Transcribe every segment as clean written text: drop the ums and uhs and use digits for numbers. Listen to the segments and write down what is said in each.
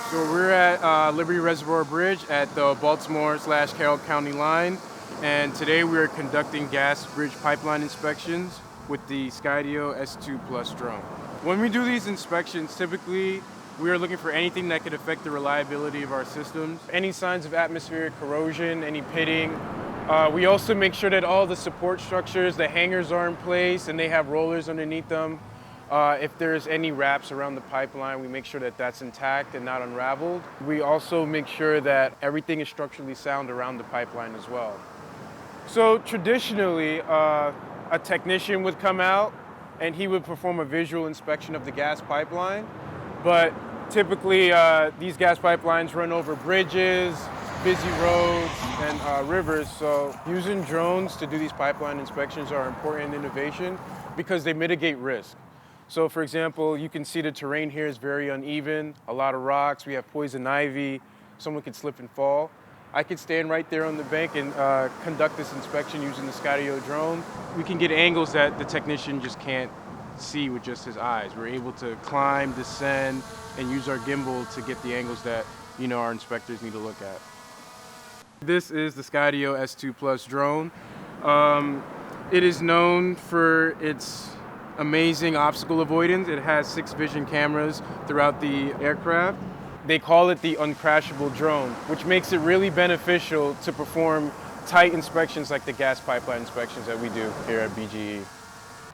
So we're at Liberty Reservoir Bridge at the Baltimore/Carroll County line, and today we are conducting gas bridge pipeline inspections with the Skydio S2 Plus drone. When we do these inspections, typically we are looking for anything that could affect the reliability of our systems, any signs of atmospheric corrosion, any pitting. We also make sure that all the support structures, the hangers are in place and they have rollers underneath them. If there's any wraps around the pipeline, we make sure that that's intact and not unraveled. We also make sure that everything is structurally sound around the pipeline as well. So traditionally, a technician would come out and he would perform a visual inspection of the gas pipeline. But typically, these gas pipelines run over bridges, busy roads, and rivers. So using drones to do these pipeline inspections are important innovation because they mitigate risk. So for example, you can see the terrain here is very uneven, a lot of rocks, we have poison ivy, someone could slip and fall. I could stand right there on the bank and conduct this inspection using the Skydio drone. We can get angles that the technician just can't see with just his eyes. We're able to climb, descend, and use our gimbal to get the angles that our inspectors need to look at. This is the Skydio S2 Plus drone. It is known for its amazing obstacle avoidance. It has 6 vision cameras throughout the aircraft. They call it the uncrashable drone, which makes it really beneficial to perform tight inspections like the gas pipeline inspections that we do here at BGE.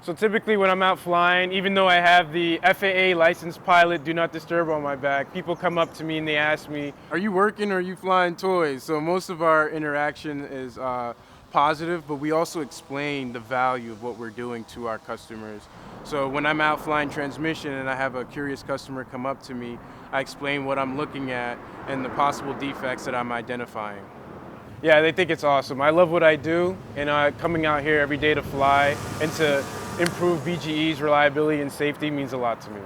So typically when I'm out flying, even though I have the FAA licensed pilot do not disturb on my back, people come up to me and they ask me, are you working or are you flying toys? So most of our interaction is positive, but we also explain the value of what we're doing to our customers. So when I'm out flying transmission and I have a curious customer come up to me, I explain what I'm looking at and the possible defects that I'm identifying. Yeah, they think it's awesome. I love what I do, and coming out here every day to fly and to improve BGE's reliability and safety means a lot to me.